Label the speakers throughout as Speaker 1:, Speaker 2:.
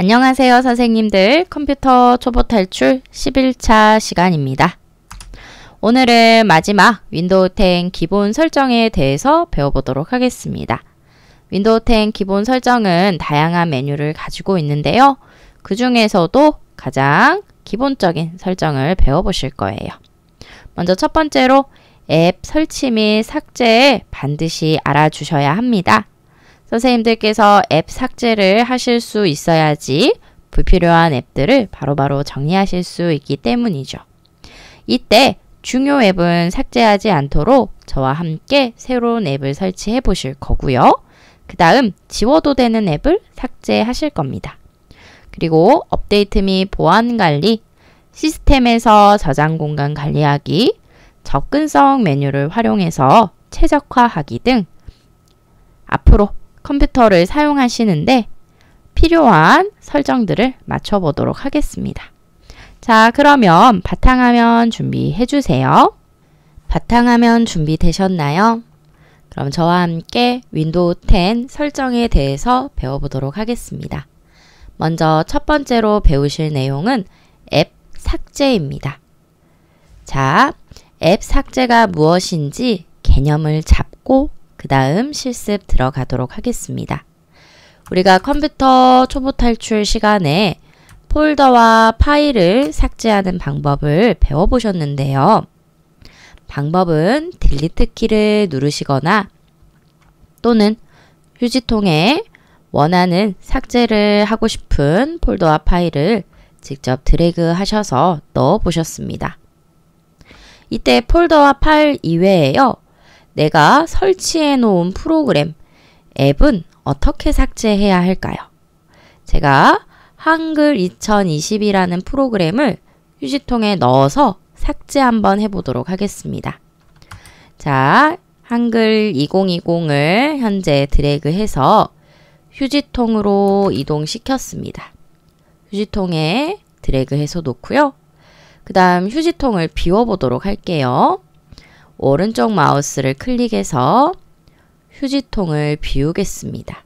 Speaker 1: 안녕하세요 선생님들. 컴퓨터 초보 탈출 11차 시간입니다. 오늘은 마지막 윈도우 10 기본 설정에 대해서 배워보도록 하겠습니다. 윈도우 10 기본 설정은 다양한 메뉴를 가지고 있는데요. 그 중에서도 가장 기본적인 설정을 배워보실 거예요. 먼저 첫 번째로 앱 설치 및 삭제에 반드시 알아주셔야 합니다. 선생님들께서 앱 삭제를 하실 수 있어야지 불필요한 앱들을 바로바로 정리하실 수 있기 때문이죠. 이때 중요 앱은 삭제하지 않도록 저와 함께 새로운 앱을 설치해 보실 거고요. 그 다음 지워도 되는 앱을 삭제하실 겁니다. 그리고 업데이트 및 보안 관리, 시스템에서 저장 공간 관리하기, 접근성 메뉴를 활용해서 최적화하기 등 앞으로 컴퓨터를 사용하시는데 필요한 설정들을 맞춰보도록 하겠습니다. 자, 그러면 바탕화면 준비해 주세요. 바탕화면 준비되셨나요? 그럼 저와 함께 윈도우 10 설정에 대해서 배워보도록 하겠습니다. 먼저 첫 번째로 배우실 내용은 앱 삭제입니다. 자, 앱 삭제가 무엇인지 개념을 잡고 그 다음 실습 들어가도록 하겠습니다. 우리가 컴퓨터 초보 탈출 시간에 폴더와 파일을 삭제하는 방법을 배워보셨는데요. 방법은 딜리트 키를 누르시거나 또는 휴지통에 원하는 삭제를 하고 싶은 폴더와 파일을 직접 드래그 하셔서 넣어 보셨습니다. 이때 폴더와 파일 이외에요. 내가 설치해 놓은 프로그램, 앱은 어떻게 삭제해야 할까요? 제가 한글 2020이라는 프로그램을 휴지통에 넣어서 삭제 한번 해보도록 하겠습니다. 자, 한글 2020을 현재 드래그해서 휴지통으로 이동시켰습니다. 휴지통에 드래그해서 놓고요. 그 다음 휴지통을 비워보도록 할게요. 오른쪽 마우스를 클릭해서 휴지통을 비우겠습니다.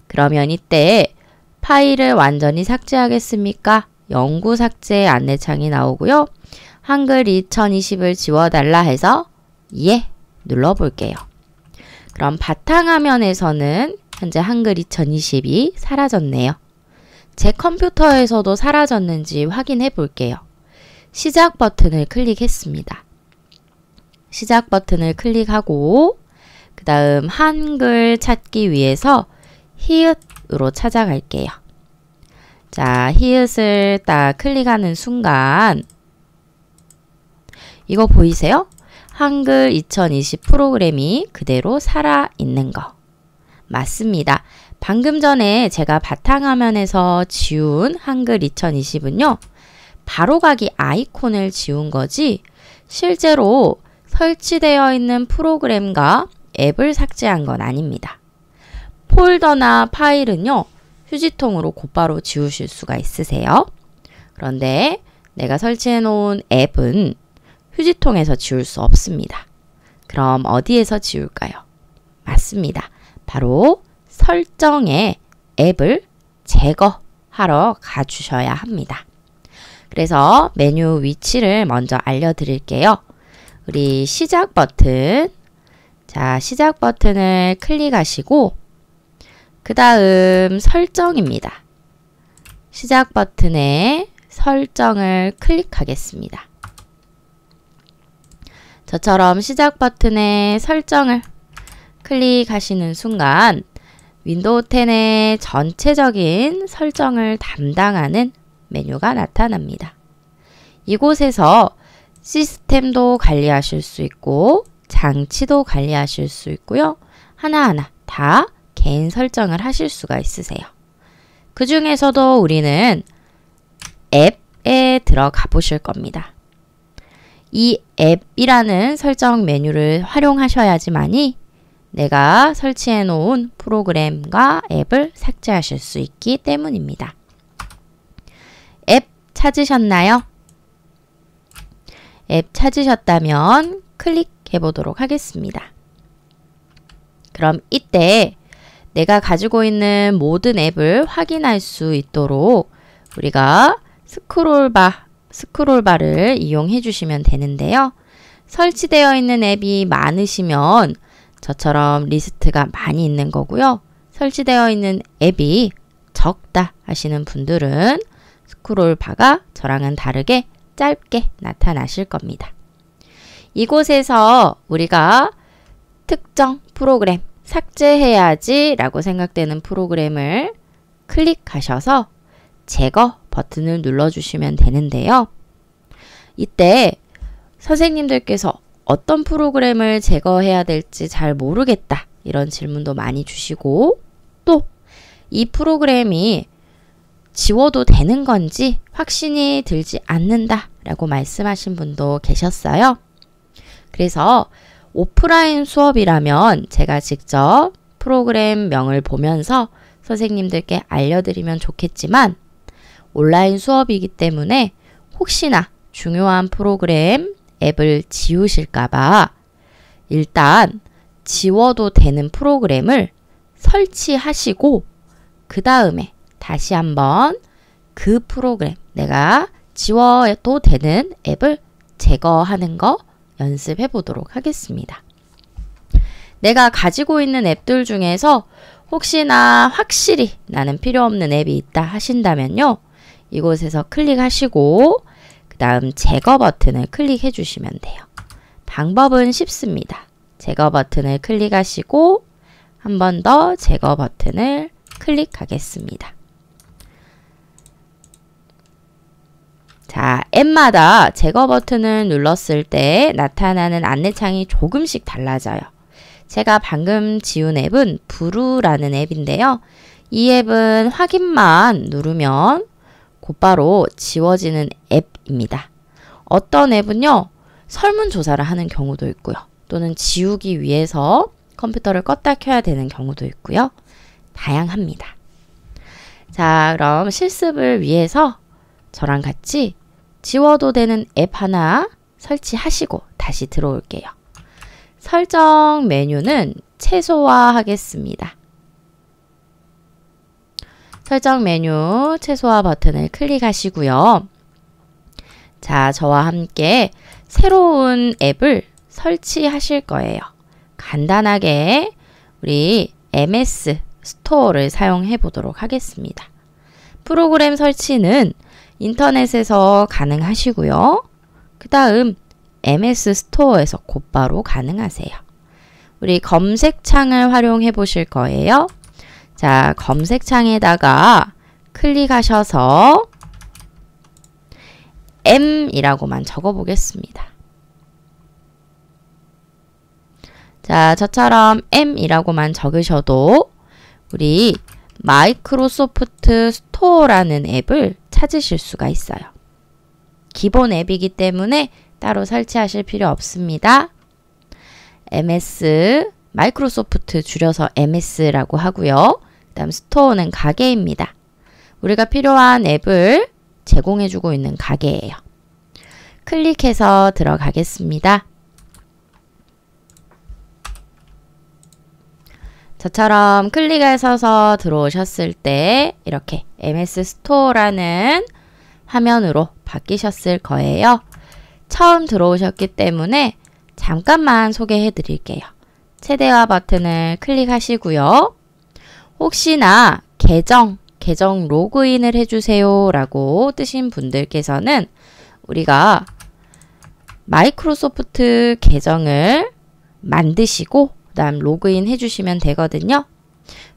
Speaker 1: 그러면 이때 파일을 완전히 삭제하겠습니까? 영구 삭제 안내창이 나오고요. 한글 2020을 지워달라 해서 예 눌러볼게요. 그럼 바탕화면에서는 현재 한글 2020이 사라졌네요. 제 컴퓨터에서도 사라졌는지 확인해 볼게요. 시작 버튼을 클릭했습니다. 시작 버튼을 클릭하고 그 다음 한글 찾기 위해서 히읗으로 찾아갈게요. 자, 히읗을 딱 클릭하는 순간 이거 보이세요? 한글 2020 프로그램이 그대로 살아있는 거. 맞습니다. 방금 전에 제가 바탕화면에서 지운 한글 2020은요. 바로가기 아이콘을 지운 거지 실제로 설치되어 있는 프로그램과 앱을 삭제한 건 아닙니다. 폴더나 파일은요. 휴지통으로 곧바로 지우실 수가 있으세요. 그런데 내가 설치해 놓은 앱은 휴지통에서 지울 수 없습니다. 그럼 어디에서 지울까요? 맞습니다. 바로 설정에 앱을 제거하러 가주셔야 합니다. 그래서 메뉴 위치를 먼저 알려드릴게요. 우리 시작 버튼, 자, 시작 버튼을 클릭하시고 그 다음 설정입니다. 시작 버튼에 설정을 클릭하겠습니다. 저처럼 시작 버튼에 설정을 클릭하시는 순간 윈도우 10의 전체적인 설정을 담당하는 메뉴가 나타납니다. 이곳에서 시스템도 관리하실 수 있고 장치도 관리하실 수 있고요. 하나하나 다 개인 설정을 하실 수가 있으세요. 그 중에서도 우리는 앱에 들어가 보실 겁니다. 이 앱이라는 설정 메뉴를 활용하셔야지만이 내가 설치해 놓은 프로그램과 앱을 삭제하실 수 있기 때문입니다. 앱 찾으셨나요? 앱 찾으셨다면 클릭해 보도록 하겠습니다. 그럼 이때 내가 가지고 있는 모든 앱을 확인할 수 있도록 우리가 스크롤바를 이용해 주시면 되는데요. 설치되어 있는 앱이 많으시면 저처럼 리스트가 많이 있는 거고요. 설치되어 있는 앱이 적다 하시는 분들은 스크롤바가 저랑은 다르게 짧게 나타나실 겁니다. 이곳에서 우리가 특정 프로그램, 삭제해야지 라고 생각되는 프로그램을 클릭하셔서 제거 버튼을 눌러주시면 되는데요. 이때 선생님들께서 어떤 프로그램을 제거해야 될지 잘 모르겠다 이런 질문도 많이 주시고, 또 이 프로그램이 지워도 되는 건지 확신이 들지 않는다 라고 말씀하신 분도 계셨어요. 그래서 오프라인 수업이라면 제가 직접 프로그램 명을 보면서 선생님들께 알려드리면 좋겠지만, 온라인 수업이기 때문에 혹시나 중요한 프로그램 앱을 지우실까봐 일단 지워도 되는 프로그램을 설치하시고 그 다음에 다시 한번 그 프로그램, 내가 지워도 되는 앱을 제거하는 거 연습해 보도록 하겠습니다. 내가 가지고 있는 앱들 중에서 혹시나 확실히 나는 필요 없는 앱이 있다 하신다면요. 이곳에서 클릭하시고 그 다음 제거 버튼을 클릭해 주시면 돼요. 방법은 쉽습니다. 제거 버튼을 클릭하시고 한 번 더 제거 버튼을 클릭하겠습니다. 자, 앱마다 제거 버튼을 눌렀을 때 나타나는 안내창이 조금씩 달라져요. 제가 방금 지운 앱은 브루라는 앱인데요. 이 앱은 확인만 누르면 곧바로 지워지는 앱입니다. 어떤 앱은요, 설문조사를 하는 경우도 있고요. 또는 지우기 위해서 컴퓨터를 껐다 켜야 되는 경우도 있고요. 다양합니다. 자, 그럼 실습을 위해서 저랑 같이 지워도 되는 앱 하나 설치하시고 다시 들어올게요. 설정 메뉴는 최소화하겠습니다. 설정 메뉴 최소화 버튼을 클릭하시고요. 자, 저와 함께 새로운 앱을 설치하실 거예요. 간단하게 우리 MS 스토어를 사용해 보도록 하겠습니다. 프로그램 설치는 인터넷에서 가능하시고요. 그 다음 MS 스토어에서 곧바로 가능하세요. 우리 검색창을 활용해 보실 거예요. 자, 검색창에다가 클릭하셔서 M이라고만 적어 보겠습니다. 자, 저처럼 M이라고만 적으셔도 우리 마이크로소프트 스토어라는 앱을 찾으실 수가 있어요. 기본 앱이기 때문에 따로 설치하실 필요 없습니다. MS, 마이크로소프트 줄여서 MS라고 하고요. 그 다음 스토어는 가게입니다. 우리가 필요한 앱을 제공해주고 있는 가게예요. 클릭해서 들어가겠습니다. 저처럼 클릭하셔서 들어오셨을 때 이렇게 MS 스토어라는 화면으로 바뀌셨을 거예요. 처음 들어오셨기 때문에 잠깐만 소개해 드릴게요. 최대화 버튼을 클릭하시고요. 혹시나 계정 로그인을 해주세요 라고 뜨신 분들께서는 우리가 마이크로소프트 계정을 만드시고 그 다음 로그인 해주시면 되거든요.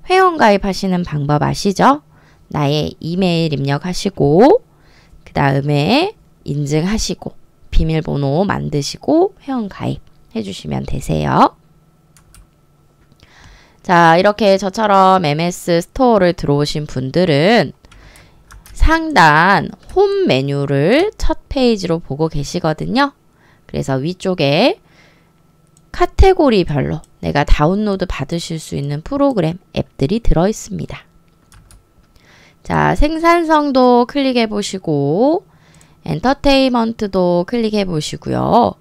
Speaker 1: 회원가입 하시는 방법 아시죠? 나의 이메일 입력하시고 그 다음에 인증하시고 비밀번호 만드시고 회원가입 해주시면 되세요. 자, 이렇게 저처럼 MS 스토어를 들어오신 분들은 상단 홈 메뉴를 첫 페이지로 보고 계시거든요. 그래서 위쪽에 카테고리별로 내가 다운로드 받으실 수 있는 프로그램, 앱들이 들어 있습니다. 자, 생산성도 클릭해 보시고 엔터테인먼트도 클릭해 보시고요.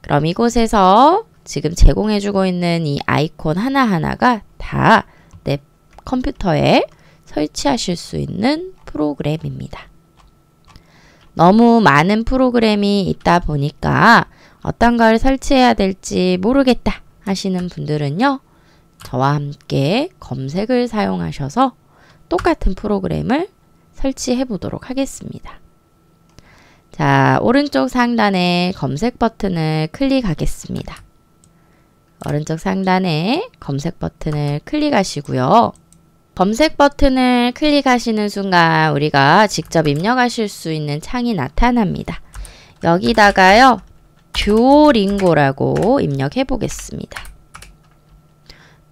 Speaker 1: 그럼 이곳에서 지금 제공해주고 있는 이 아이콘 하나하나가 다 내 컴퓨터에 설치하실 수 있는 프로그램입니다. 너무 많은 프로그램이 있다 보니까 어떤 걸 설치해야 될지 모르겠다 하시는 분들은요. 저와 함께 검색을 사용하셔서 똑같은 프로그램을 설치해 보도록 하겠습니다. 자, 오른쪽 상단에 검색 버튼을 클릭하겠습니다. 오른쪽 상단에 검색 버튼을 클릭하시고요. 검색 버튼을 클릭하시는 순간 우리가 직접 입력하실 수 있는 창이 나타납니다. 여기다가요. 듀오링고라고 입력해 보겠습니다.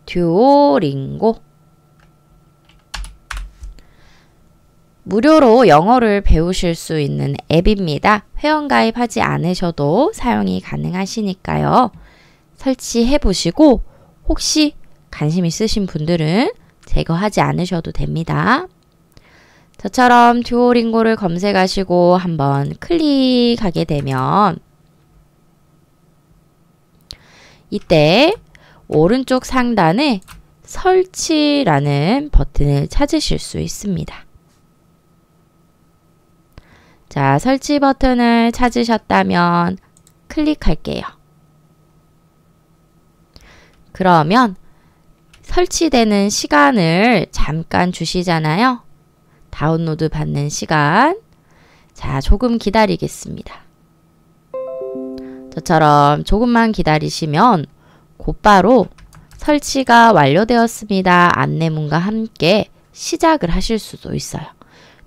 Speaker 1: 듀오링고. 무료로 영어를 배우실 수 있는 앱입니다. 회원가입하지 않으셔도 사용이 가능하시니까요. 설치해 보시고 혹시 관심 있으신 분들은 제거하지 않으셔도 됩니다. 저처럼 듀오링고를 검색하시고 한번 클릭하게 되면 이때 오른쪽 상단에 설치라는 버튼을 찾으실 수 있습니다. 자, 설치 버튼을 찾으셨다면 클릭할게요. 그러면 설치되는 시간을 잠깐 주시잖아요. 다운로드 받는 시간. 자, 조금 기다리겠습니다. 저처럼 조금만 기다리시면 곧바로 설치가 완료되었습니다. 안내문과 함께 시작을 하실 수도 있어요.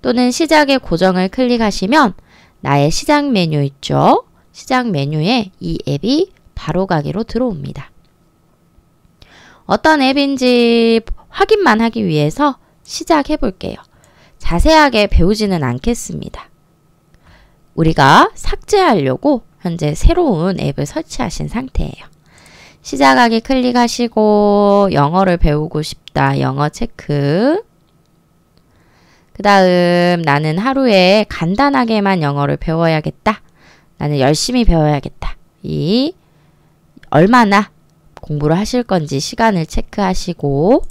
Speaker 1: 또는 시작의 고정을 클릭하시면 나의 시작 메뉴 있죠? 시작 메뉴에 이 앱이 바로 가기로 들어옵니다. 어떤 앱인지 확인만 하기 위해서 시작해 볼게요. 자세하게 배우지는 않겠습니다. 우리가 삭제하려고 현재 새로운 앱을 설치하신 상태예요. 시작하기 클릭하시고 영어를 배우고 싶다. 영어 체크. 그 다음 나는 하루에 간단하게만 영어를 배워야겠다. 나는 열심히 배워야겠다. 이 얼마나 공부를 하실 건지 시간을 체크하시고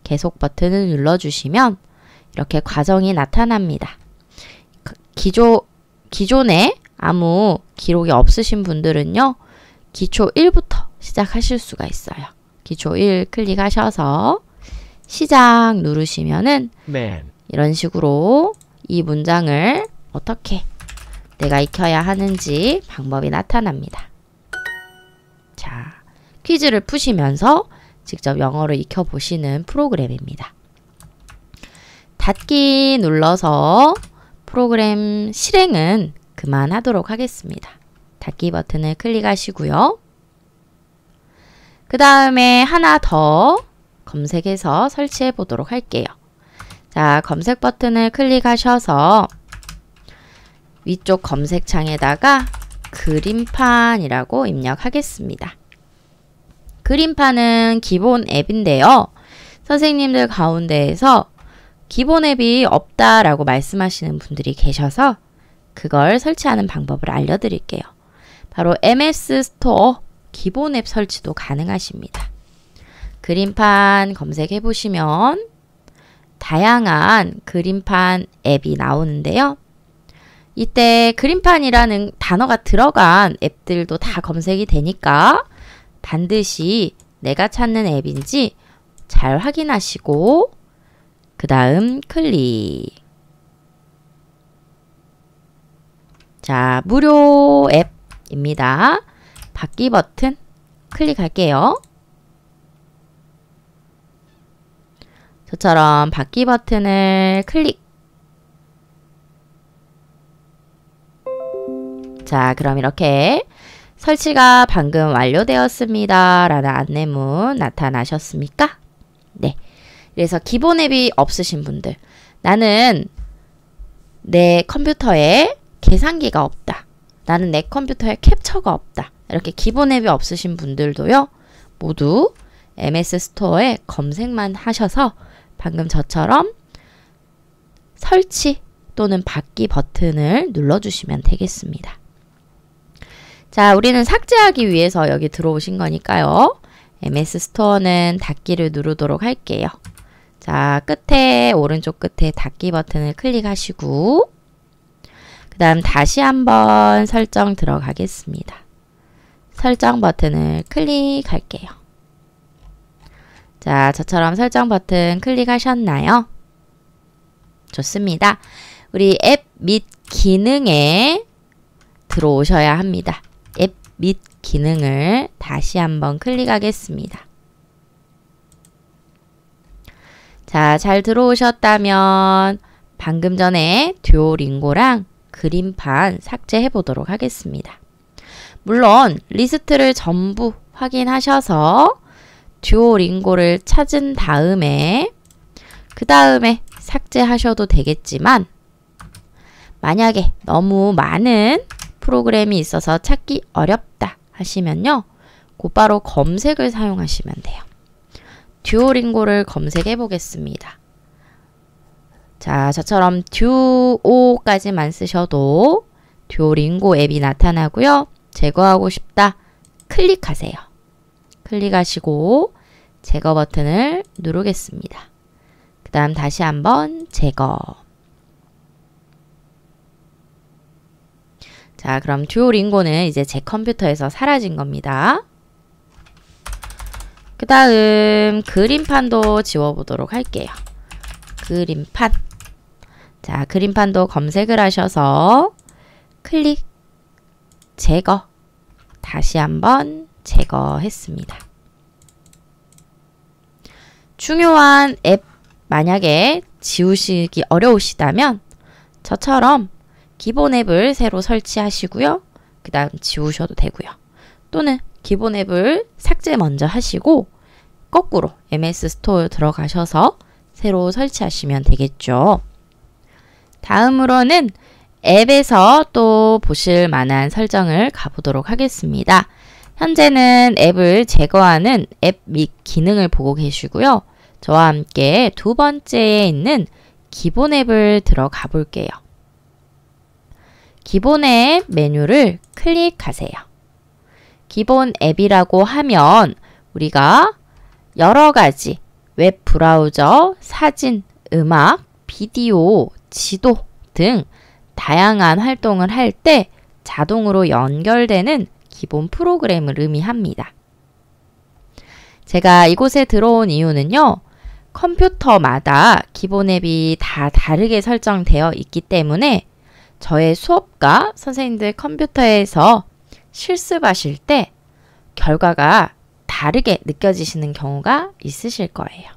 Speaker 1: 계속 버튼을 눌러주시면 이렇게 과정이 나타납니다. 기존에 아무 기록이 없으신 분들은요. 기초 1부터 시작하실 수가 있어요. 기초 1 클릭하셔서 시작 누르시면은 이런 식으로 이 문장을 어떻게 내가 익혀야 하는지 방법이 나타납니다. 자, 퀴즈를 푸시면서 직접 영어를 익혀보시는 프로그램입니다. 닫기 눌러서 프로그램 실행은 그만하도록 하겠습니다. 닫기 버튼을 클릭하시고요. 그 다음에 하나 더 검색해서 설치해 보도록 할게요. 자, 검색 버튼을 클릭하셔서 위쪽 검색창에다가 그림판이라고 입력하겠습니다. 그림판은 기본 앱인데요. 선생님들 가운데에서 기본 앱이 없다라고 말씀하시는 분들이 계셔서 그걸 설치하는 방법을 알려드릴게요. 바로 MS 스토어 기본 앱 설치도 가능하십니다. 그림판 검색해 보시면 다양한 그림판 앱이 나오는데요. 이때 그림판이라는 단어가 들어간 앱들도 다 검색이 되니까 반드시 내가 찾는 앱인지 잘 확인하시고 그 다음 클릭. 자, 무료 앱입니다. 받기 버튼 클릭할게요. 저처럼 받기 버튼을 클릭. 자, 그럼 이렇게 설치가 방금 완료되었습니다. 라는 안내문 나타나셨습니까? 네. 그래서 기본 앱이 없으신 분들, 나는 내 컴퓨터에 계산기가 없다. 나는 내 컴퓨터에 캡처가 없다. 이렇게 기본 앱이 없으신 분들도요. 모두 MS 스토어에 검색만 하셔서 방금 저처럼 설치 또는 받기 버튼을 눌러주시면 되겠습니다. 자, 우리는 삭제하기 위해서 여기 들어오신 거니까요. MS 스토어는 닫기를 누르도록 할게요. 자, 끝에 오른쪽 끝에 닫기 버튼을 클릭하시고 그 다음 다시 한번 설정 들어가겠습니다. 설정 버튼을 클릭할게요. 자, 저처럼 설정 버튼 클릭하셨나요? 좋습니다. 우리 앱 및 기능에 들어오셔야 합니다. 앱 및 기능을 다시 한번 클릭하겠습니다. 자, 잘 들어오셨다면 방금 전에 듀오링고랑 그림판 삭제해 보도록 하겠습니다. 물론 리스트를 전부 확인하셔서 듀오링고를 찾은 다음에 그 다음에 삭제하셔도 되겠지만 만약에 너무 많은 프로그램이 있어서 찾기 어렵다 하시면요. 곧바로 검색을 사용하시면 돼요. 듀오링고를 검색해 보겠습니다. 자, 저처럼 듀오까지만 쓰셔도 듀오링고 앱이 나타나고요. 제거하고 싶다. 클릭하세요. 클릭하시고 제거 버튼을 누르겠습니다. 그 다음 다시 한번 제거. 자, 그럼 듀오링고는 이제 제 컴퓨터에서 사라진 겁니다. 그 다음 그림판도 지워보도록 할게요. 그림판. 자, 그림판도 검색을 하셔서 클릭, 제거. 다시 한번 제거했습니다. 중요한 앱 만약에 지우시기 어려우시다면 저처럼 기본 앱을 새로 설치하시고요. 그 다음 지우셔도 되고요. 또는 기본 앱을 삭제 먼저 하시고 거꾸로 MS 스토어 들어가셔서 새로 설치하시면 되겠죠. 다음으로는 앱에서 또 보실 만한 설정을 가보도록 하겠습니다. 현재는 앱을 제거하는 앱 및 기능을 보고 계시고요. 저와 함께 두 번째에 있는 기본 앱을 들어가 볼게요. 기본 앱 메뉴를 클릭하세요. 기본 앱이라고 하면 우리가 여러 가지 웹 브라우저, 사진, 음악, 비디오, 지도 등 다양한 활동을 할 때 자동으로 연결되는 기본 프로그램을 의미합니다. 제가 이곳에 들어온 이유는요. 컴퓨터마다 기본 앱이 다 다르게 설정되어 있기 때문에 저의 수업과 선생님들 컴퓨터에서 실습하실 때 결과가 다르게 느껴지시는 경우가 있으실 거예요.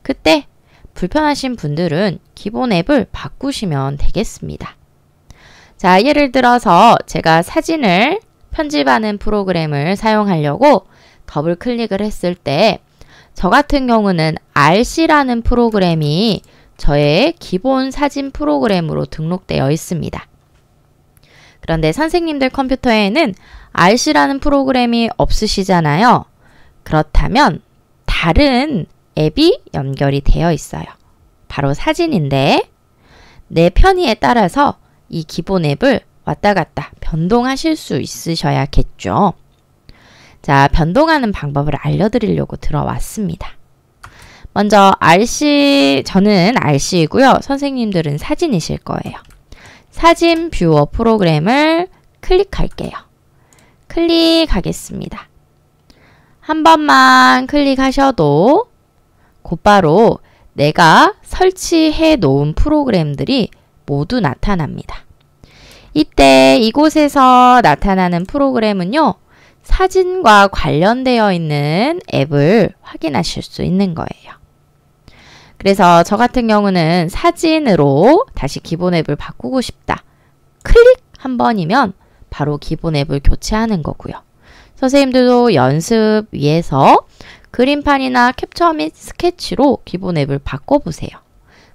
Speaker 1: 그때 불편하신 분들은 기본 앱을 바꾸시면 되겠습니다. 자, 예를 들어서 제가 사진을 편집하는 프로그램을 사용하려고 더블 클릭을 했을 때 저 같은 경우는 RC라는 프로그램이 저의 기본 사진 프로그램으로 등록되어 있습니다. 그런데 선생님들 컴퓨터에는 RC라는 프로그램이 없으시잖아요. 그렇다면 다른 앱이 연결이 되어 있어요. 바로 사진인데 내 편의에 따라서 이 기본 앱을 왔다 갔다 변동하실 수 있으셔야겠죠. 자, 변동하는 방법을 알려드리려고 들어왔습니다. 먼저 저는 RC이고요. 선생님들은 사진이실 거예요. 사진 뷰어 프로그램을 클릭할게요. 클릭하겠습니다. 한 번만 클릭하셔도 곧바로 내가 설치해 놓은 프로그램들이 모두 나타납니다. 이때 이곳에서 나타나는 프로그램은요. 사진과 관련되어 있는 앱을 확인하실 수 있는 거예요. 그래서 저 같은 경우는 사진으로 다시 기본 앱을 바꾸고 싶다. 클릭 한 번이면 바로 기본 앱을 교체하는 거고요. 선생님들도 연습 위해서 그림판이나 캡처 및 스케치로 기본 앱을 바꿔보세요.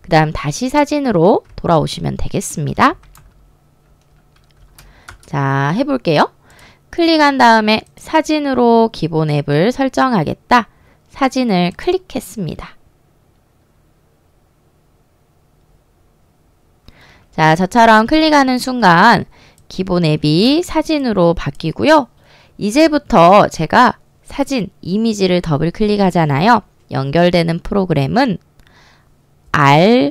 Speaker 1: 그 다음 다시 사진으로 돌아오시면 되겠습니다. 자, 해볼게요. 클릭한 다음에 사진으로 기본 앱을 설정하겠다. 사진을 클릭했습니다. 자, 저처럼 클릭하는 순간 기본 앱이 사진으로 바뀌고요. 이제부터 제가 사진, 이미지를 더블 클릭하잖아요. 연결되는 프로그램은 R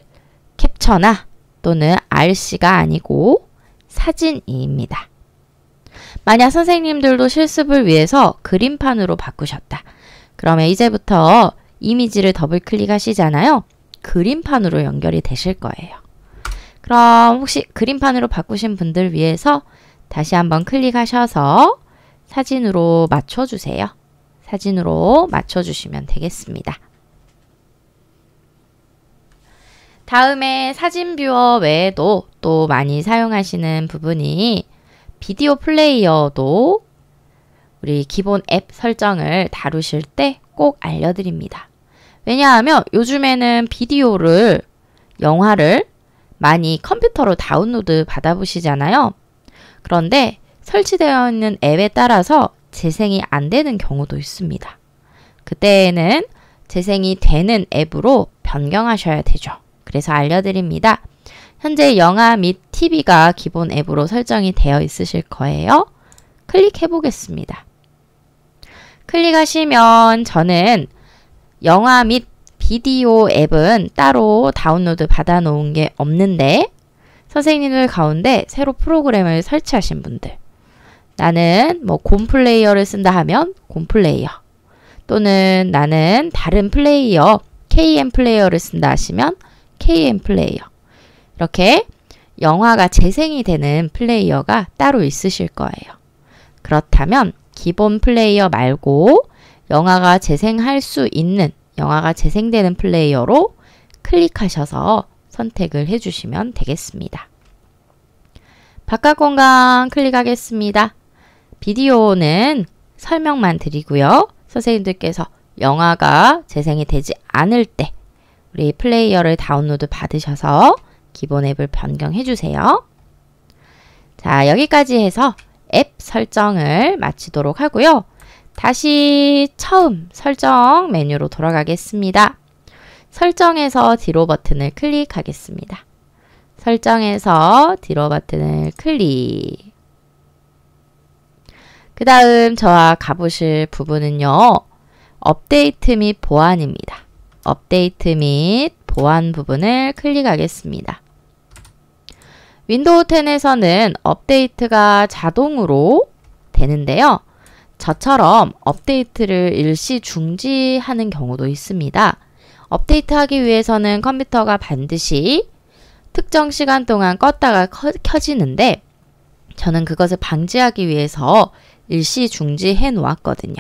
Speaker 1: 캡처나 또는 RC가 아니고 사진입니다. 만약 선생님들도 실습을 위해서 그림판으로 바꾸셨다. 그러면 이제부터 이미지를 더블 클릭하시잖아요. 그림판으로 연결이 되실 거예요. 그럼 혹시 그림판으로 바꾸신 분들 위해서 다시 한번 클릭하셔서 사진으로 맞춰주세요. 사진으로 맞춰주시면 되겠습니다. 다음에 사진 뷰어 외에도 또 많이 사용하시는 부분이 비디오 플레이어도 우리 기본 앱 설정을 다루실 때 꼭 알려드립니다. 왜냐하면 요즘에는 비디오를, 영화를 많이 컴퓨터로 다운로드 받아보시잖아요. 그런데 설치되어 있는 앱에 따라서 재생이 안 되는 경우도 있습니다. 그때에는 재생이 되는 앱으로 변경하셔야 되죠. 그래서 알려드립니다. 현재 영화 및 TV가 기본 앱으로 설정이 되어 있으실 거예요. 클릭해 보겠습니다. 클릭하시면 저는 영화 및 비디오 앱은 따로 다운로드 받아 놓은 게 없는데 선생님들 가운데 새로 프로그램을 설치하신 분들, 나는 뭐 곰플레이어를 쓴다 하면 곰플레이어, 또는 나는 다른 플레이어 KM 플레이어를 쓴다 하시면 KM 플레이어, 이렇게 영화가 재생이 되는 플레이어가 따로 있으실 거예요. 그렇다면 기본 플레이어 말고 영화가 재생할 수 있는, 영화가 재생되는 플레이어로 클릭하셔서 선택을 해주시면 되겠습니다. 바깥 공간 클릭하겠습니다. 비디오는 설명만 드리고요. 선생님들께서 영화가 재생이 되지 않을 때 우리 플레이어를 다운로드 받으셔서 기본 앱을 변경해 주세요. 자, 여기까지 해서 앱 설정을 마치도록 하고요. 다시 처음 설정 메뉴로 돌아가겠습니다. 설정에서 뒤로 버튼을 클릭하겠습니다. 설정에서 뒤로 버튼을 클릭. 그 다음 저와 가보실 부분은요. 업데이트 및 보안입니다. 업데이트 및 보안 부분을 클릭하겠습니다. 윈도우 10에서는 업데이트가 자동으로 되는데요. 저처럼 업데이트를 일시 중지하는 경우도 있습니다. 업데이트하기 위해서는 컴퓨터가 반드시 특정 시간 동안 껐다가 켜지는데 저는 그것을 방지하기 위해서 일시 중지해 놓았거든요.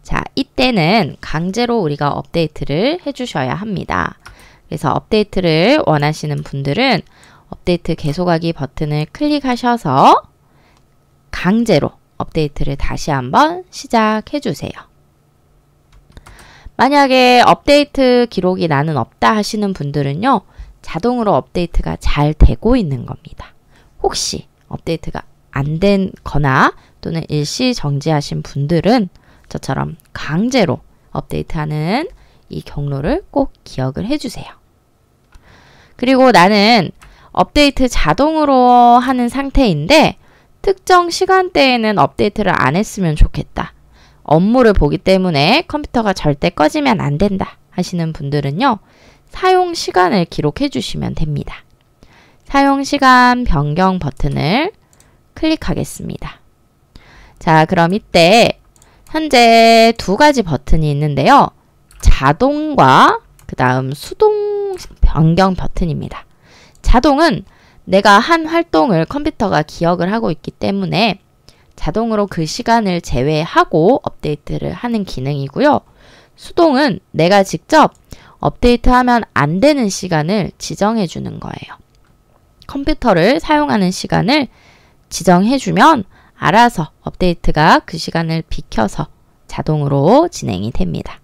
Speaker 1: 자, 이때는 강제로 우리가 업데이트를 해주셔야 합니다. 그래서 업데이트를 원하시는 분들은 업데이트 계속하기 버튼을 클릭하셔서 강제로 업데이트를 다시 한번 시작해 주세요. 만약에 업데이트 기록이 나는 없다 하시는 분들은요. 자동으로 업데이트가 잘 되고 있는 겁니다. 혹시 업데이트가 안 된 거나 또는 일시 정지하신 분들은 저처럼 강제로 업데이트하는 이 경로를 꼭 기억을 해주세요. 그리고 나는 업데이트 자동으로 하는 상태인데 특정 시간대에는 업데이트를 안 했으면 좋겠다. 업무를 보기 때문에 컴퓨터가 절대 꺼지면 안 된다 하시는 분들은요. 사용 시간을 기록해 주시면 됩니다. 사용 시간 변경 버튼을 클릭하겠습니다. 자, 그럼 이때 현재 두 가지 버튼이 있는데요. 자동과 그 다음 수동 변경 버튼입니다. 자동은 내가 한 활동을 컴퓨터가 기억을 하고 있기 때문에 자동으로 그 시간을 제외하고 업데이트를 하는 기능이고요. 수동은 내가 직접 업데이트하면 안 되는 시간을 지정해 주는 거예요. 컴퓨터를 사용하는 시간을 지정해 주면 알아서 업데이트가 그 시간을 비켜서 자동으로 진행이 됩니다.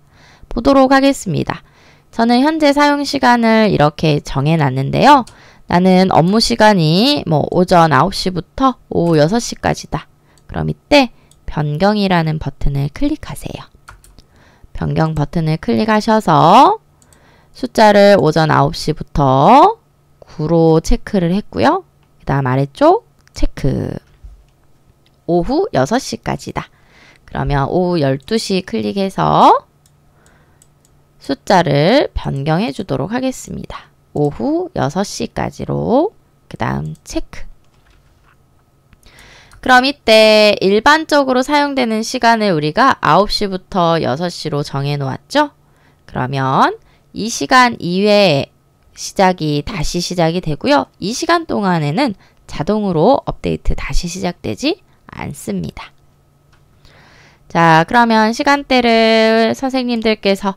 Speaker 1: 보도록 하겠습니다. 저는 현재 사용 시간을 이렇게 정해 놨는데요. 나는 업무 시간이 오전 9시부터 오후 6시까지다. 그럼 이때 변경이라는 버튼을 클릭하세요. 변경 버튼을 클릭하셔서 숫자를 오전 9시부터 9로 체크를 했고요. 그 다음 아래쪽 체크. 오후 6시까지다. 그러면 오후 12시 클릭해서 숫자를 변경해 주도록 하겠습니다. 오후 6시까지로 그 다음 체크. 그럼 이때 일반적으로 사용되는 시간을 우리가 9시부터 6시로 정해 놓았죠? 그러면 이 시간 이외에 다시 시작이 되고요. 이 시간 동안에는 자동으로 업데이트 다시 시작되지 않습니다. 자, 그러면 시간대를 선생님들께서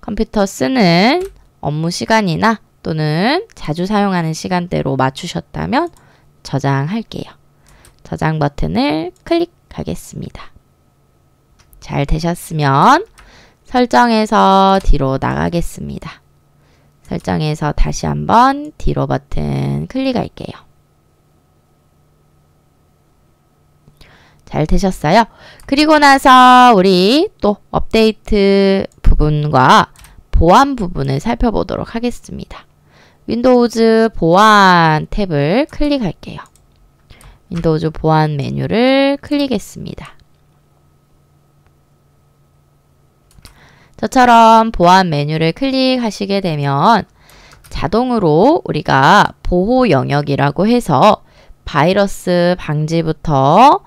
Speaker 1: 컴퓨터 쓰는 업무 시간이나 또는 자주 사용하는 시간대로 맞추셨다면 저장할게요. 저장 버튼을 클릭하겠습니다. 잘 되셨으면 설정에서 뒤로 나가겠습니다. 설정에서 다시 한번 뒤로 버튼 클릭할게요. 잘 되셨어요? 그리고 나서 우리 또 업데이트 부분과 보안 부분을 살펴보도록 하겠습니다. 윈도우즈 보안 탭을 클릭할게요. 윈도우즈 보안 메뉴를 클릭했습니다. 저처럼 보안 메뉴를 클릭하시게 되면 자동으로 우리가 보호 영역이라고 해서 바이러스 방지부터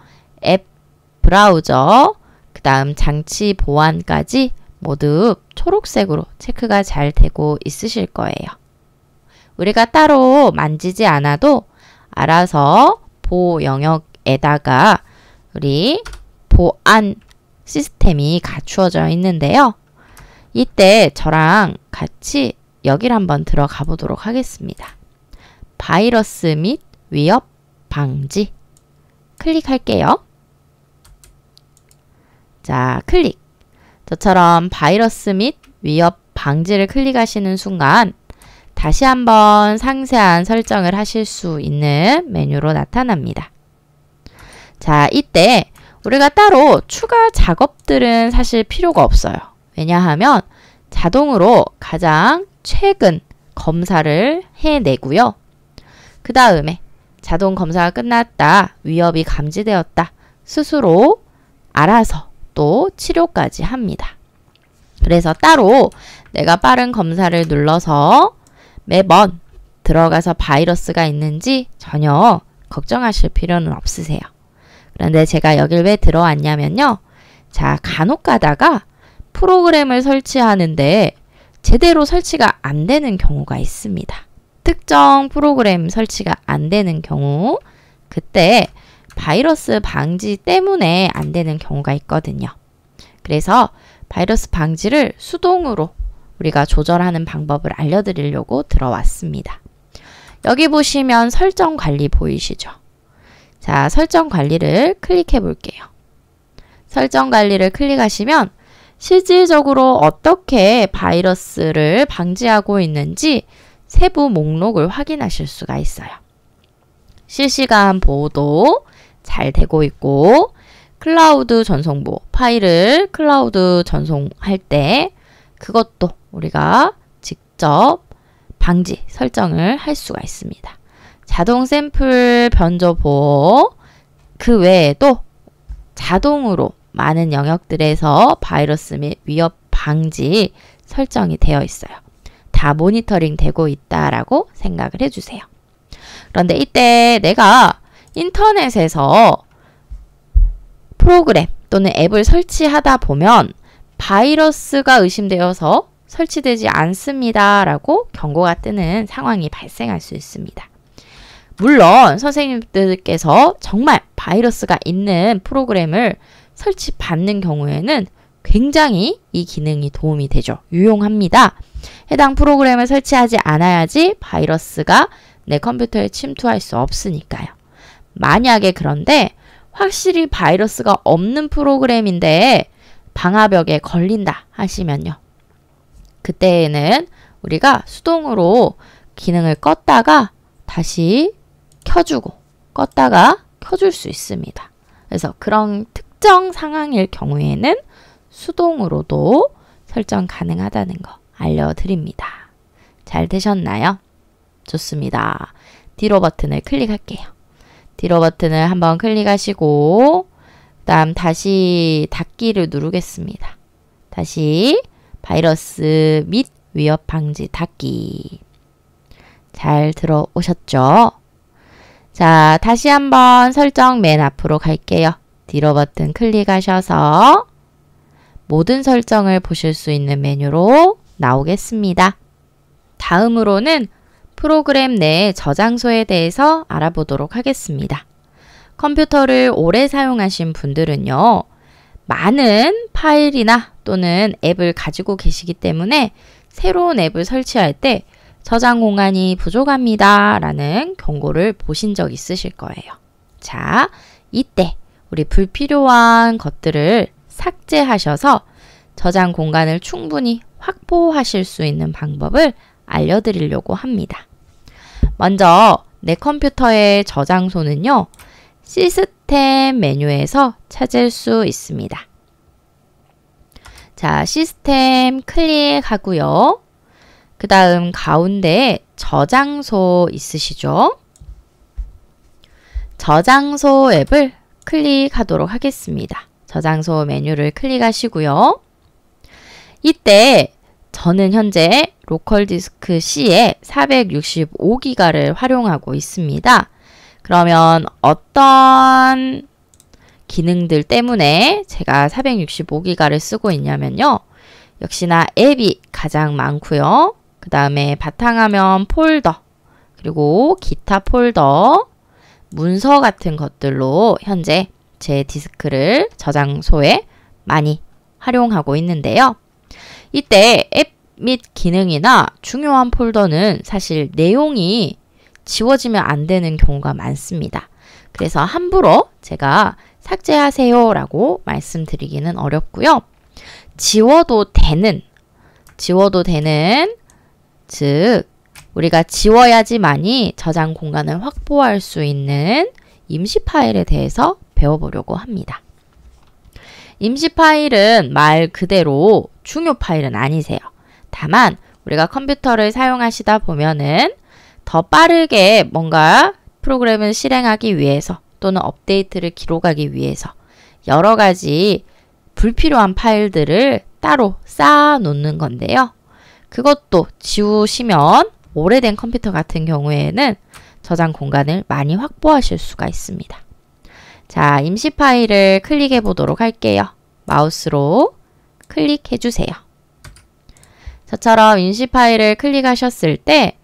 Speaker 1: 앱 브라우저, 그 다음 장치 보안까지 모두 초록색으로 체크가 잘 되고 있으실 거예요. 우리가 따로 만지지 않아도 알아서 보호 영역에다가 우리 보안 시스템이 갖추어져 있는데요. 이때 저랑 같이 여기를 한번 들어가 보도록 하겠습니다. 바이러스 및 위협 방지 클릭할게요. 자, 클릭. 저처럼 바이러스 및 위협 방지를 클릭하시는 순간 다시 한번 상세한 설정을 하실 수 있는 메뉴로 나타납니다. 자, 이때 우리가 따로 추가 작업들은 사실 필요가 없어요. 왜냐하면 자동으로 가장 최근 검사를 해내고요. 그 다음에 자동 검사가 끝났다, 위협이 감지되었다, 스스로 알아서 또 치료까지 합니다. 그래서 따로 내가 빠른 검사를 눌러서 매번 들어가서 바이러스가 있는지 전혀 걱정하실 필요는 없으세요. 그런데 제가 여길 왜 들어왔냐면요. 자, 간혹 가다가 프로그램을 설치하는데 제대로 설치가 안 되는 경우가 있습니다. 특정 프로그램 설치가 안 되는 경우, 그때 바이러스 방지 때문에 안 되는 경우가 있거든요. 그래서 바이러스 방지를 수동으로 우리가 조절하는 방법을 알려드리려고 들어왔습니다. 여기 보시면 설정 관리 보이시죠? 자, 설정 관리를 클릭해 볼게요. 설정 관리를 클릭하시면 실질적으로 어떻게 바이러스를 방지하고 있는지 세부 목록을 확인하실 수가 있어요. 실시간 보호도 잘 되고 있고, 클라우드 전송보, 파일을 클라우드 전송할 때 그것도 우리가 직접 방지 설정을 할 수가 있습니다. 자동 샘플 변조 보호, 그 외에도 자동으로 많은 영역들에서 바이러스 및 위협 방지 설정이 되어 있어요. 다 모니터링 되고 있다라고 생각을 해주세요. 그런데 이때 내가 인터넷에서 프로그램 또는 앱을 설치하다 보면 바이러스가 의심되어서 설치되지 않습니다 라고 경고가 뜨는 상황이 발생할 수 있습니다. 물론 선생님들께서 정말 바이러스가 있는 프로그램을 설치받는 경우에는 굉장히 이 기능이 도움이 되죠. 유용합니다. 해당 프로그램을 설치하지 않아야지 바이러스가 내 컴퓨터에 침투할 수 없으니까요. 만약에 그런데 확실히 바이러스가 없는 프로그램인데 방화벽에 걸린다 하시면요. 그때에는 우리가 수동으로 기능을 껐다가 다시 켜주고 껐다가 켜줄 수 있습니다. 그래서 그런 특정 상황일 경우에는 수동으로도 설정 가능하다는 거 알려드립니다. 잘 되셨나요? 좋습니다. 뒤로 버튼을 클릭할게요. 뒤로 버튼을 한번 클릭하시고 그 다음 다시 닫기를 누르겠습니다. 다시 바이러스 및 위협 방지 닫기. 잘 들어오셨죠? 자, 다시 한번 설정 맨 앞으로 갈게요. 뒤로 버튼 클릭하셔서 모든 설정을 보실 수 있는 메뉴로 나오겠습니다. 다음으로는 프로그램 내 저장소에 대해서 알아보도록 하겠습니다. 컴퓨터를 오래 사용하신 분들은요, 많은 파일이나 또는 앱을 가지고 계시기 때문에 새로운 앱을 설치할 때 저장 공간이 부족합니다 라는 경고를 보신 적 있으실 거예요. 자, 이때 우리 불필요한 것들을 삭제하셔서 저장 공간을 충분히 확보하실 수 있는 방법을 알려드리려고 합니다. 먼저 내 컴퓨터의 저장소는요, 시스템 메뉴에서 찾을 수 있습니다. 자, 시스템 클릭하고요. 그 다음 가운데에 저장소 있으시죠? 저장소 앱을 클릭하도록 하겠습니다. 저장소 메뉴를 클릭하시고요. 이때 저는 현재 로컬 디스크 C에 465기가를 활용하고 있습니다. 그러면 어떤 기능들 때문에 제가 465기가를 쓰고 있냐면요. 역시나 앱이 가장 많고요. 그 다음에 바탕화면 폴더, 그리고 기타 폴더, 문서 같은 것들로 현재 제 디스크를 저장소에 많이 활용하고 있는데요. 이때 앱 및 기능이나 중요한 폴더는 사실 내용이 지워지면 안 되는 경우가 많습니다. 그래서 함부로 제가 삭제하세요 라고 말씀드리기는 어렵고요. 지워도 되는, 즉 우리가 지워야지만이 저장 공간을 확보할 수 있는 임시 파일에 대해서 배워보려고 합니다. 임시 파일은 말 그대로 중요 파일은 아니세요. 다만 우리가 컴퓨터를 사용하시다 보면은 더 빠르게 뭔가 프로그램을 실행하기 위해서 또는 업데이트를 기록하기 위해서 여러 가지 불필요한 파일들을 따로 쌓아 놓는 건데요. 그것도 지우시면 오래된 컴퓨터 같은 경우에는 저장 공간을 많이 확보하실 수가 있습니다. 자, 임시 파일을 클릭해 보도록 할게요. 마우스로 클릭해 주세요. 저처럼 임시 파일을 클릭하셨을 때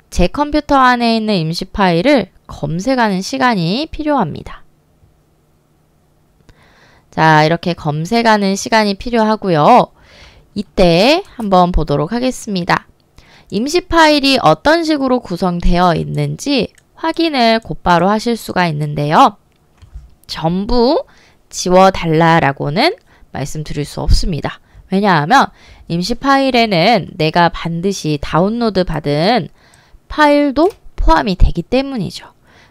Speaker 1: 제 컴퓨터 안에 있는 임시 파일을 검색하는 시간이 필요합니다. 자, 이렇게 검색하는 시간이 필요하고요. 이때 한번 보도록 하겠습니다. 임시 파일이 어떤 식으로 구성되어 있는지 확인을 곧바로 하실 수가 있는데요. 전부 지워달라라고는 말씀드릴 수 없습니다. 왜냐하면 임시 파일에는 내가 반드시 다운로드 받은 파일도 포함이 되기 때문이죠.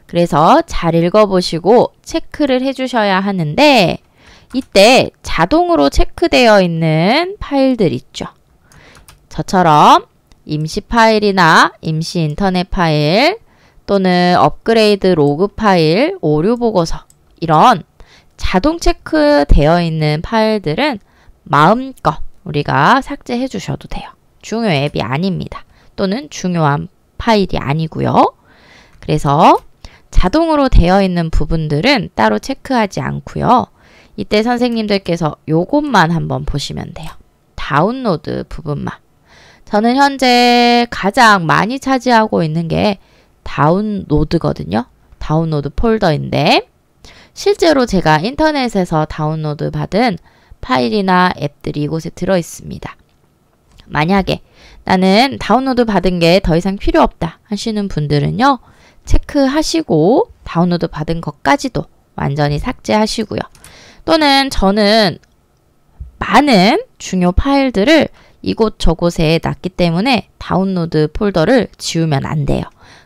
Speaker 1: 그래서 잘 읽어보시고 체크를 해주셔야 하는데 이때 자동으로 체크되어 있는 파일들 있죠. 저처럼 임시 파일이나 임시 인터넷 파일 또는 업그레이드 로그 파일, 오류 보고서 이런 자동 체크되어 있는 파일들은 마음껏 우리가 삭제해 주셔도 돼요. 중요 앱이 아닙니다. 또는 중요한 파일이 아니고요. 그래서 자동으로 되어 있는 부분들은 따로 체크하지 않고요. 이때 선생님들께서 요것만 한번 보시면 돼요. 다운로드 부분만. 저는 현재 가장 많이 차지하고 있는 게 다운로드거든요. 다운로드 폴더인데 실제로 제가 인터넷에서 다운로드 받은 파일이나 앱들이 이곳에 들어 있습니다. 만약에 나는 다운로드 받은 게 더 이상 필요 없다 하시는 분들은요. 체크하시고 다운로드 받은 것까지도 완전히 삭제하시고요. 또는 저는 많은 중요 파일들을 이곳저곳에 놨기 때문에 다운로드 폴더를 지우면 안 돼요.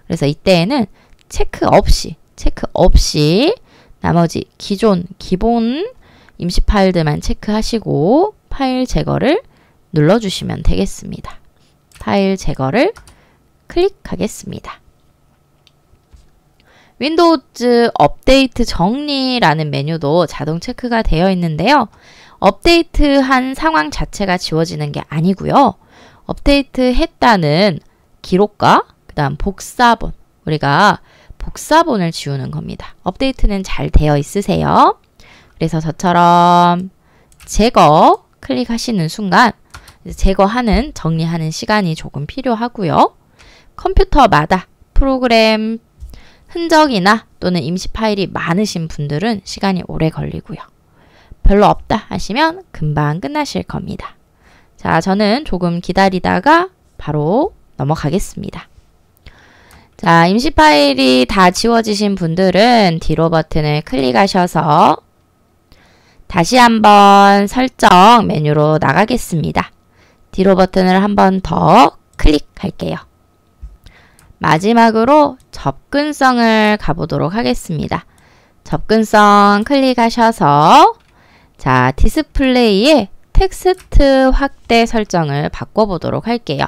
Speaker 1: 그래서 이때에는 체크 없이 나머지 기본 임시 파일들만 체크하시고 파일 제거를 눌러주시면 되겠습니다. 파일 제거를 클릭하겠습니다. 윈도우즈 업데이트 정리라는 메뉴도 자동 체크가 되어 있는데요. 업데이트한 상황 자체가 지워지는 게 아니고요. 업데이트했다는 기록과 그 다음 복사본, 우리가 복사본을 지우는 겁니다. 업데이트는 잘 되어 있으세요. 그래서 저처럼 제거 클릭하시는 순간 제거하는, 정리하는 시간이 조금 필요하고요. 컴퓨터마다 프로그램 흔적이나 또는 임시 파일이 많으신 분들은 시간이 오래 걸리고요. 별로 없다 하시면 금방 끝나실 겁니다. 자, 저는 조금 기다리다가 바로 넘어가겠습니다. 자, 임시 파일이 다 지워지신 분들은 뒤로 버튼을 클릭하셔서 다시 한번 설정 메뉴로 나가겠습니다. 뒤로 버튼을 한 번 더 클릭할게요. 마지막으로 접근성을 가보도록 하겠습니다. 접근성 클릭하셔서 자, 디스플레이의 텍스트 확대 설정을 바꿔보도록 할게요.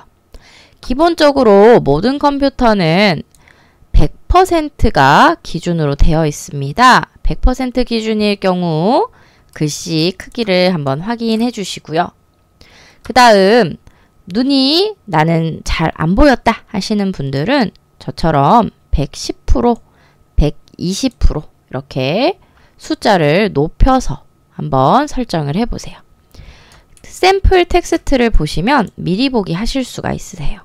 Speaker 1: 기본적으로 모든 컴퓨터는 100%가 기준으로 되어 있습니다. 100% 기준일 경우 글씨 크기를 한번 확인해 주시고요. 그 다음 눈이 나는 잘 안 보였다 하시는 분들은 저처럼 110%, 120% 이렇게 숫자를 높여서 한번 설정을 해보세요. 샘플 텍스트를 보시면 미리 보기 하실 수가 있으세요.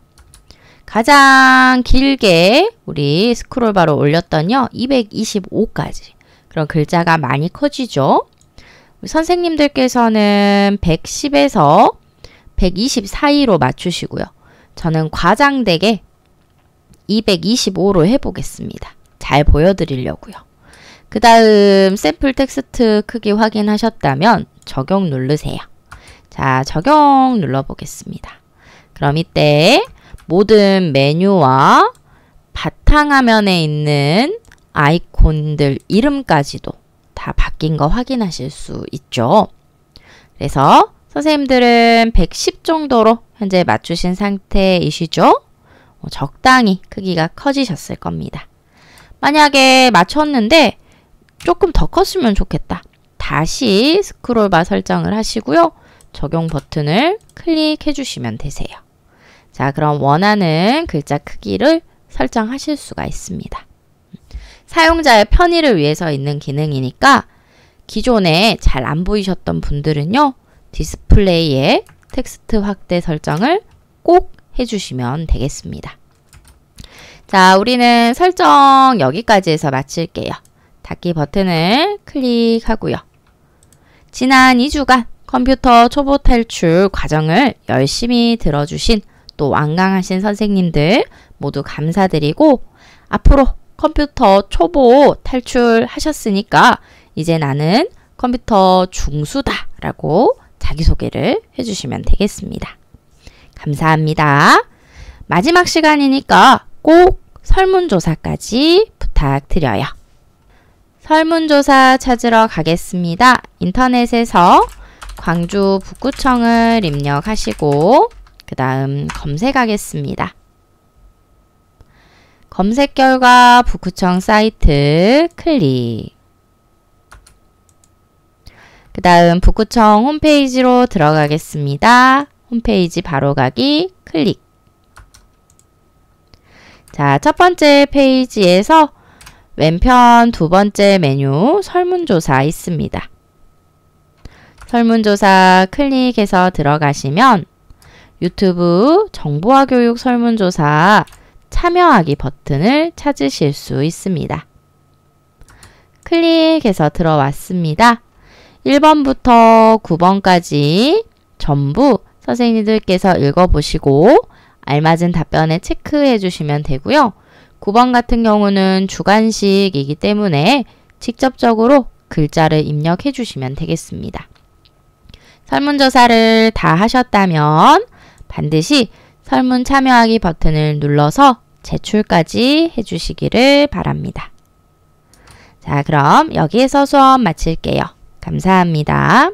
Speaker 1: 가장 길게 우리 스크롤바로 올렸더니요, 225까지. 그런 글자가 많이 커지죠. 선생님들께서는 110에서 120 사이로 맞추시고요. 저는 과장되게 225로 해보겠습니다. 잘 보여드리려고요. 그 다음 샘플 텍스트 크기 확인하셨다면 적용 누르세요. 자, 적용 눌러보겠습니다. 그럼 이때 모든 메뉴와 바탕화면에 있는 아이콘들 이름까지도 다 바뀐 거 확인하실 수 있죠. 그래서 선생님들은 110 정도로 현재 맞추신 상태이시죠? 적당히 크기가 커지셨을 겁니다. 만약에 맞췄는데 조금 더 컸으면 좋겠다. 다시 스크롤바 설정을 하시고요. 적용 버튼을 클릭해 주시면 되세요. 자, 그럼 원하는 글자 크기를 설정하실 수가 있습니다. 사용자의 편의를 위해서 있는 기능이니까 기존에 잘 안 보이셨던 분들은요, 디스플레이에 텍스트 확대 설정을 꼭 해주시면 되겠습니다. 자, 우리는 설정 여기까지 해서 마칠게요. 닫기 버튼을 클릭하고요. 지난 2주간 컴퓨터 초보 탈출 과정을 열심히 들어주신 또 완강하신 선생님들 모두 감사드리고, 앞으로 컴퓨터 초보 탈출하셨으니까 이제 나는 컴퓨터 중수다 라고 자기소개를 해주시면 되겠습니다. 감사합니다. 마지막 시간이니까 꼭 설문조사까지 부탁드려요. 설문조사 찾으러 가겠습니다. 인터넷에서 광주 북구청을 입력하시고 그 다음 검색하겠습니다. 검색 결과 북구청 사이트 클릭. 그 다음 북구청 홈페이지로 들어가겠습니다. 홈페이지 바로 가기 클릭. 자, 첫 번째 페이지에서 왼편 두 번째 메뉴 설문조사 있습니다. 설문조사 클릭해서 들어가시면 유튜브 정보화 교육 설문조사 참여하기 버튼을 찾으실 수 있습니다. 클릭해서 들어왔습니다. 1번부터 9번까지 전부 선생님들께서 읽어보시고 알맞은 답변에 체크해 주시면 되고요. 9번 같은 경우는 주관식이기 때문에 직접적으로 글자를 입력해 주시면 되겠습니다. 설문조사를 다 하셨다면 반드시 설문 참여하기 버튼을 눌러서 제출까지 해주시기를 바랍니다. 자, 그럼 여기에서 수업 마칠게요. 감사합니다.